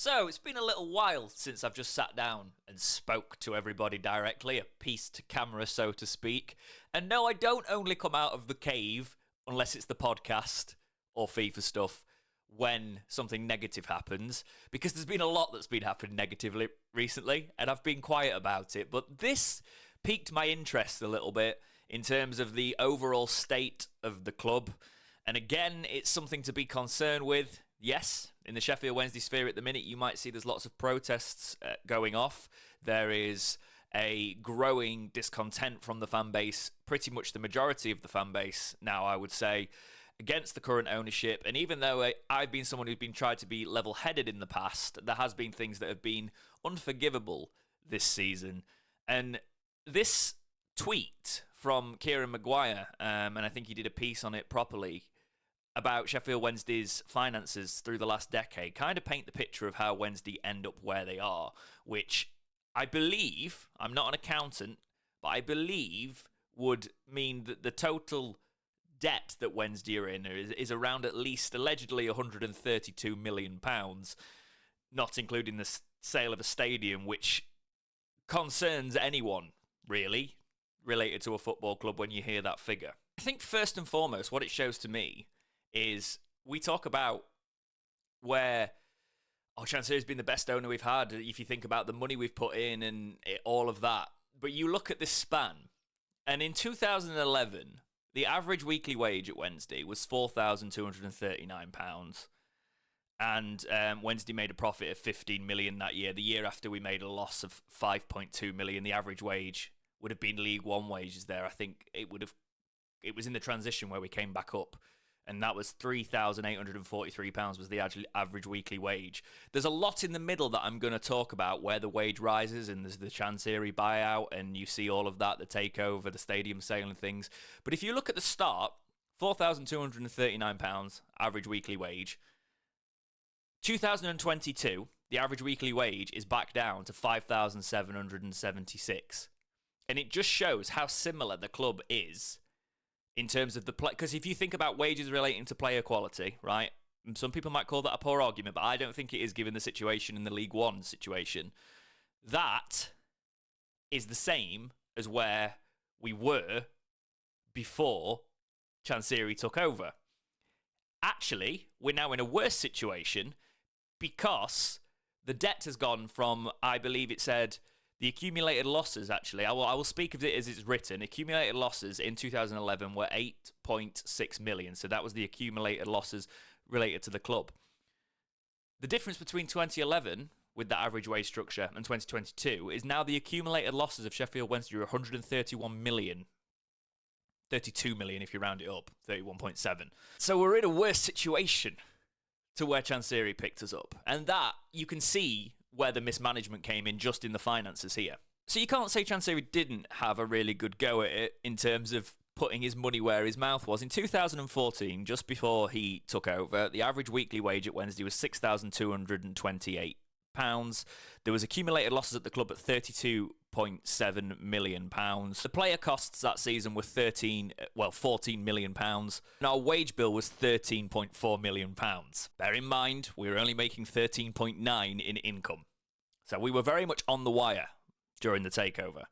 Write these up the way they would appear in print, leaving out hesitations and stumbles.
So, it's been a little while since I've just sat down and spoke to everybody directly, a piece to camera, so to speak. And no, I don't only come out of the cave, unless it's the podcast or FIFA stuff, when something negative happens, because there's been a lot that's been happening negatively recently, and I've been quiet about it. But this piqued my interest a little bit in terms of the overall state of the club. And again, it's something to be concerned with. Yes, in the Sheffield Wednesday sphere at the minute, you might see there's lots of protests going off. There is a growing discontent from the fan base, pretty much the majority of the fan base now, I would say, against the current ownership. And even though I've been someone who's been tried to be level-headed in the past, there has been things that have been unforgivable this season. And this tweet from Kieran Maguire, and I think he did a piece on it properly, about Sheffield Wednesday's finances through the last decade, kind of paint the picture of how Wednesday end up where they are, which I believe, I'm not an accountant, but I believe would mean that the total debt that Wednesday are in is around at least allegedly £132 million, not including the sale of a stadium, which concerns anyone, really, related to a football club when you hear that figure. I think first and foremost, what it shows to me is we talk about where Chansiri has been the best owner we've had, if you think about the money we've put in and all of that. But you look at this span, and in 2011, the average weekly wage at Wednesday was £4,239. And Wednesday made a profit of 15 million that year. The year after, we made a loss of 5.2 million. The average wage would have been League One wages there. I think it was in the transition where we came back up. And that was £3,843 was the average weekly wage. There's a lot in the middle that I'm going to talk about where the wage rises, and there's the Chansiri buyout, and you see all of that, the takeover, the stadium sale and things. But if you look at the start, £4,239 average weekly wage. 2022, the average weekly wage is back down to £5,776. And it just shows how similar the club is in terms of the play, because if you think about wages relating to player quality, right? Some people might call that a poor argument, but I don't think it is given the situation in the League One situation. That is the same as where we were before Chansiri took over. Actually, we're now in a worse situation because the debt has gone from, I believe it said, the accumulated losses, actually, I will speak of it as it's written. Accumulated losses in 2011 were 8.6 million. So that was the accumulated losses related to the club. The difference between 2011, with that average wage structure, and 2022 is now the accumulated losses of Sheffield Wednesday are 131 million. 32 million if you round it up, 31.7. So we're in a worse situation to where Chansiri picked us up. And that, you can see where the mismanagement came in just in the finances here. So you can't say Chansiri didn't have a really good go at it in terms of putting his money where his mouth was. In 2014, just before he took over, the average weekly wage at Wednesday was £6,228. There was accumulated losses at the club at £32.7 million. The player costs that season were £14 million. And our wage bill was £13.4 million. Bear in mind, we were only making 13.9 in income. So we were very much on the wire during the takeover.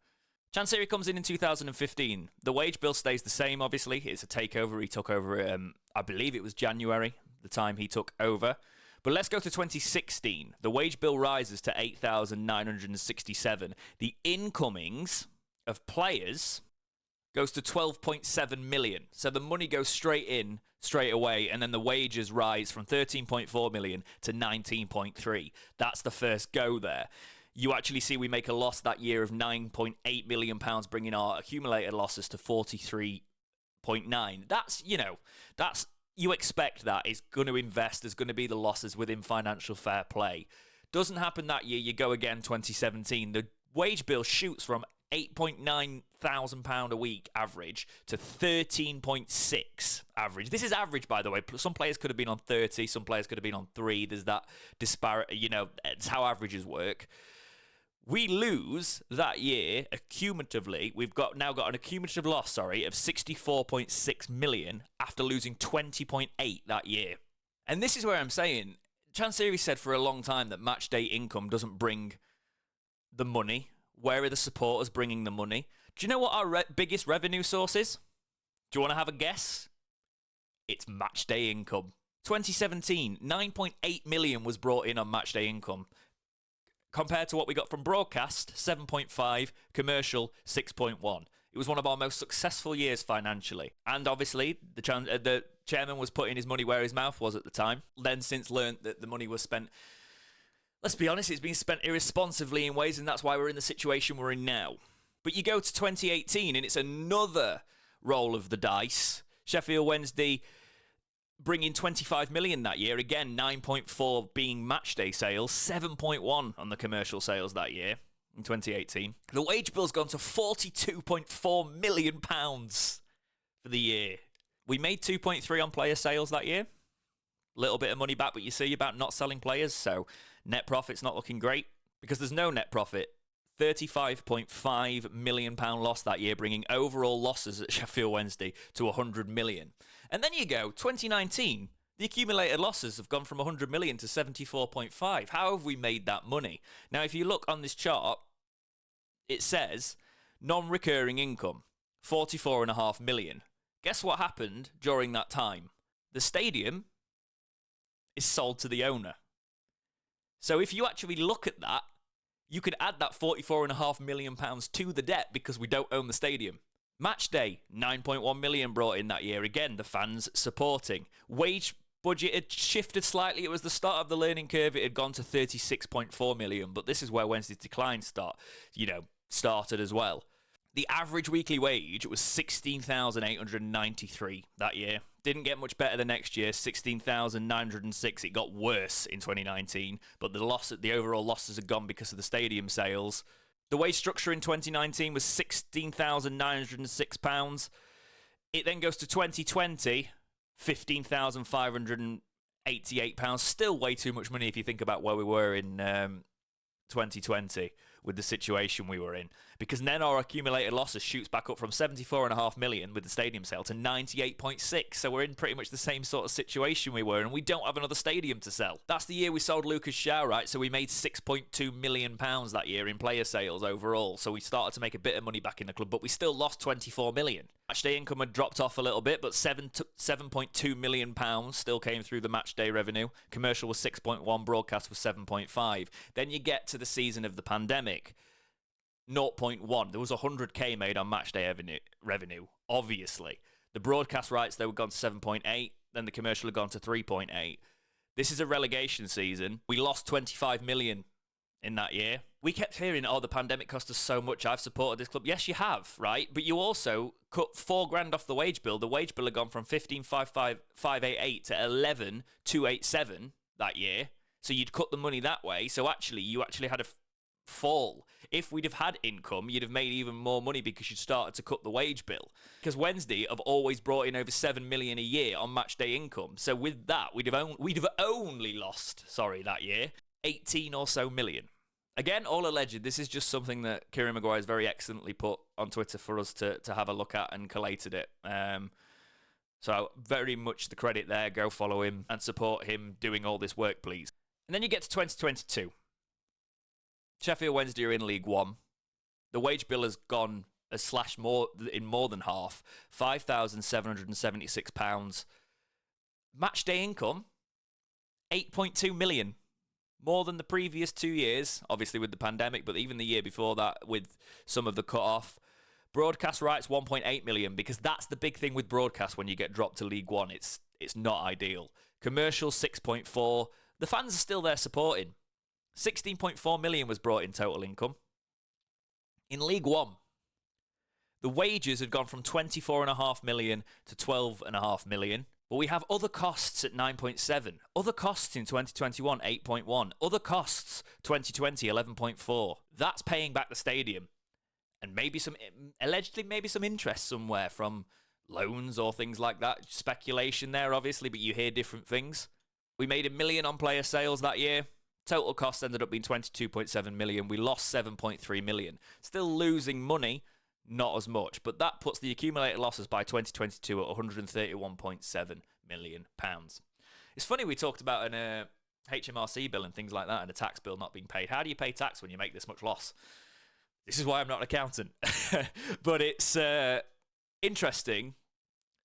Chansiri comes in 2015. The wage bill stays the same, obviously. It's a takeover. He took over, I believe it was January, the time he took over. But let's go to 2016. The wage bill rises to 8,967. The incomings of players goes to 12.7 million. So the money goes straight in, straight away, and then the wages rise from 13.4 million to 19.3. That's the first go there. You actually see we make a loss that year of £9.8 million, bringing our accumulated losses to 43.9. That's, you expect that. It's going to invest. There's going to be the losses within financial fair play. Doesn't happen that year. You go again 2017. The wage bill shoots from £8.9 thousand a week average to 13.6 average. This is average, by the way. Some players could have been on 30. Some players could have been on 3. There's that disparity. It's how averages work. We lose that year accumulatively. We've now got an accumulative loss, of 64.6 million after losing 20.8 that year. And this is where I'm saying Chansiri said for a long time that match day income doesn't bring the money. Where are the supporters bringing the money? Do you know what our biggest revenue source is? Do you want to have a guess? It's match day income. 2017, 9.8 million was brought in on match day income. Compared to what we got from broadcast, 7.5, commercial, 6.1. It was one of our most successful years financially. And obviously, the chairman was putting his money where his mouth was at the time. Then since learned that the money was spent, let's be honest, it's been spent irresponsibly in ways, and that's why we're in the situation we're in now. But you go to 2018, and it's another roll of the dice. Sheffield Wednesday bringing 25 million that year. Again, 9.4 being matchday sales, 7.1 on the commercial sales that year in 2018. The wage bill's gone to £42.4 million for the year. We made 2.3 on player sales that year. Little bit of money back, but you see about not selling players, so net profit's not looking great because there's no net profit. £35.5 million loss that year, bringing overall losses at Sheffield Wednesday to 100 million. And then you go, 2019, the accumulated losses have gone from 100 million to 74.5. How have we made that money? Now, if you look on this chart, it says non-recurring income, 44.5 million. Guess what happened during that time? The stadium is sold to the owner. So if you actually look at that, you could add that £44.5 million to the debt because we don't own the stadium. Match day, 9.1 million brought in that year. Again, the fans supporting. Wage budget had shifted slightly. It was the start of the learning curve. It had gone to 36.4 million, but this is where Wednesday's decline started as well. The average weekly wage was 16,893 that year. Didn't get much better the next year, 16,906. It got worse in 2019, but the overall losses had gone because of the stadium sales. The wage structure in 2019 was £16,906. It then goes to 2020, £15,588. Still way too much money if you think about where we were in 2020 with the situation we were in. Because then our accumulated losses shoots back up from 74.5 million with the stadium sale to 98.6. So we're in pretty much the same sort of situation we were, and we don't have another stadium to sell. That's the year we sold Lucas Shaw, right? So we made £6.2 million that year in player sales overall. So we started to make a bit of money back in the club, but we still lost 24 million. Matchday income had dropped off a little bit, but £7.2 million still came through the matchday revenue. Commercial was 6.1, broadcast was 7.5. Then you get to the season of the pandemic. 0.1. There was 100k made on matchday revenue, obviously. The broadcast rights, they were gone to 7.8. Then the commercial had gone to 3.8. This is a relegation season. We lost 25 million in that year. We kept hearing, oh, the pandemic cost us so much. I've supported this club. Yes, you have, right? But you also cut $4,000 off the wage bill. The wage bill had gone from 15,588 to 11,287 that year. So you'd cut the money that way. So actually, you actually had a fall. If we'd have had income, you'd have made even more money because you'd started to cut the wage bill. Because Wednesday have always brought in over 7 million a year on match day income. So with that, we'd have only lost, that year, 18 or so million. Again, all alleged. This is just something that Kieran Maguire has very excellently put on Twitter for us to have a look at and collated it. So very much the credit there. Go follow him and support him doing all this work, please. And then you get to 2022. Sheffield Wednesday are in League One. The wage bill has gone slashed more than half, £5,776. Match day income, 8.2 million, more than the previous 2 years, obviously with the pandemic, but even the year before that with some of the cut-off. Broadcast rights, 1.8 million, because that's the big thing with broadcast when you get dropped to League One. It's not ideal. Commercial, 6.4. The fans are still there supporting. 16.4 million was brought in total income. In League One, the wages had gone from 24.5 million to 12.5 million. But we have other costs at 9.7. Other costs in 2021, 8.1. Other costs, 2020, 11.4. That's paying back the stadium. And allegedly some interest somewhere from loans or things like that. Speculation there, obviously, but you hear different things. We made $1 million on player sales that year. Total cost ended up being 22.7 million. We lost 7.3 million. Still losing money, not as much. But that puts the accumulated losses by 2022 at £131.7 million. It's funny we talked about HMRC bill and things like that, and a tax bill not being paid. How do you pay tax when you make this much loss? This is why I'm not an accountant. But it's interesting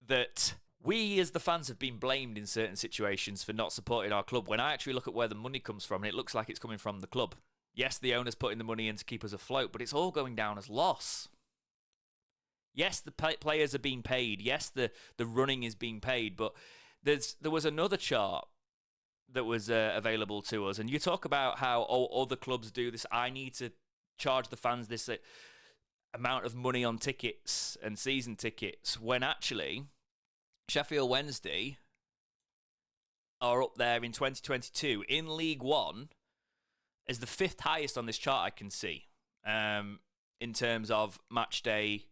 that we as the fans have been blamed in certain situations for not supporting our club. When I actually look at where the money comes from, it looks like it's coming from the club. Yes, the owner's putting the money in to keep us afloat, but it's all going down as loss. Yes, the players are being paid. Yes, the running is being paid. But there was another chart that was available to us. And you talk about how other clubs do this. I need to charge the fans this amount of money on tickets and season tickets, when actually Sheffield Wednesday are up there in 2022 in League One as the 5th highest on this chart I can see in terms of match day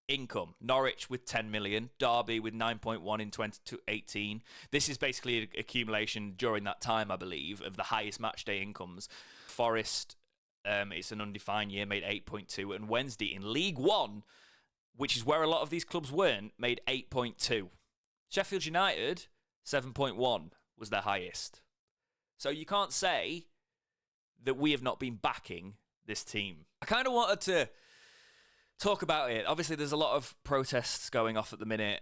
income. Norwich with 10 million, Derby with 9.1 in 2018. This is basically an accumulation during that time, I believe, of the highest match day incomes. Forest, it's an undefined year, made 8.2, and Wednesday in League One, which is where a lot of these clubs weren't, made 8.2. Sheffield United, 7.1 was their highest. So you can't say that we have not been backing this team. I kind of wanted to talk about it. Obviously, there's a lot of protests going off at the minute.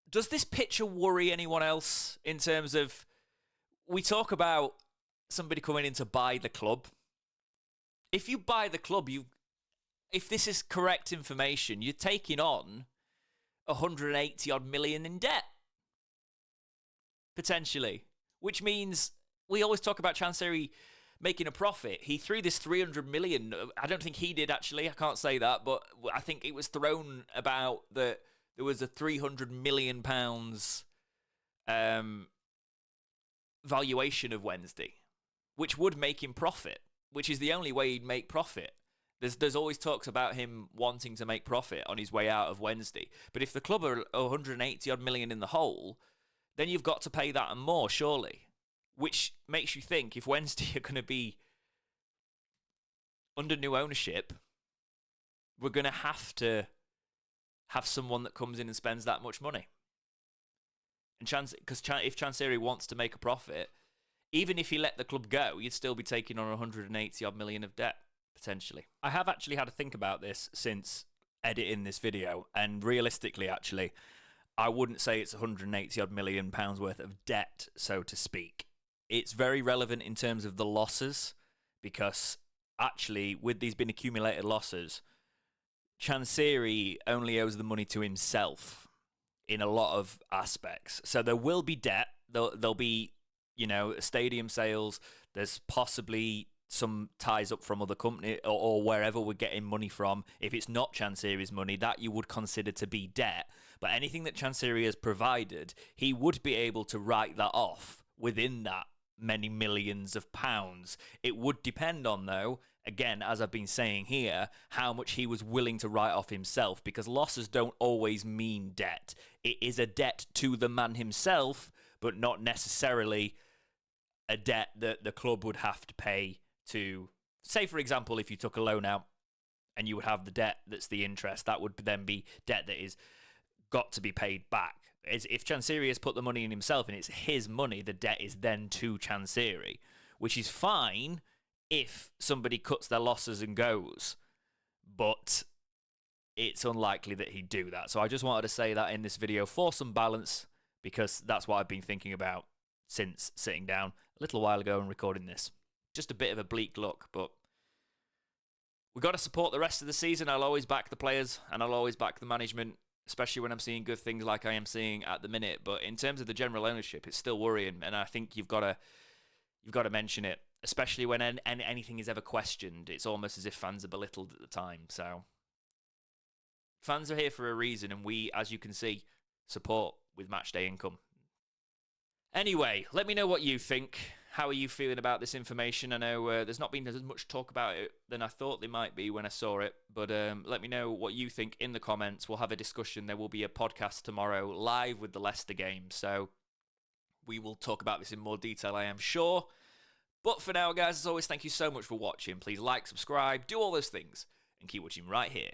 Does this picture worry anyone else in terms of, we talk about somebody coming in to buy the club. If you buy the club, if this is correct information, you're taking on 180 odd million in debt. Potentially. Which means, we always talk about Chansiri making a profit. He threw this 300 million. I don't think he did, actually. I can't say that, but I think it was thrown about that there was a 300 million pounds valuation of Wednesday, which would make him profit, which is the only way he'd make profit. There's always talks about him wanting to make profit on his way out of Wednesday. But if the club are 180 odd million in the hole, then you've got to pay that and more, surely. Which makes you think, if Wednesday are going to be under new ownership, we're going to have someone that comes in and spends that much money. And because if Chansiri wants to make a profit, even if he let the club go, you'd still be taking on 180 odd million of debt, potentially. I have actually had to think about this since editing this video, and realistically, actually, I wouldn't say it's 180 odd million pounds worth of debt, so to speak. It's very relevant in terms of the losses, because actually, with these been accumulated losses, Chansiri only owes the money to himself in a lot of aspects. So there will be debt. There'll be, stadium sales. There's possibly some ties up from other company or wherever we're getting money from. If it's not Chansiri's money, that you would consider to be debt. But anything that Chansiri has provided, he would be able to write that off within that many millions of pounds. It would depend on, though, again, as I've been saying here, how much he was willing to write off himself, because losses don't always mean debt. It is a debt to the man himself, but not necessarily a debt that the club would have to pay to, say, for example, if you took a loan out and you would have the debt that's the interest, that would then be debt that is got to be paid back. If Chansiri has put the money in himself and it's his money, the debt is then to Chansiri, which is fine if somebody cuts their losses and goes, but it's unlikely that he'd do that. So I just wanted to say that in this video for some balance, because that's what I've been thinking about since sitting down a little while ago and recording this. Just a bit of a bleak look, but we've got to support the rest of the season. I'll always back the players and I'll always back the management, especially when I'm seeing good things like I am seeing at the minute. But in terms of the general ownership, it's still worrying, and I think you've got to mention it, especially when anything is ever questioned. It's almost as if fans are belittled at the time. So fans are here for a reason, and we, as you can see, support with matchday income. Anyway, let me know what you think. How are you feeling about this information? I know there's not been as much talk about it than I thought there might be when I saw it, but let me know what you think in the comments. We'll have a discussion. There will be a podcast tomorrow live with the Leicester game, so we will talk about this in more detail, I am sure. But for now, guys, as always, thank you so much for watching. Please like, subscribe, do all those things, and keep watching right here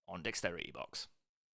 on Dexterity Box.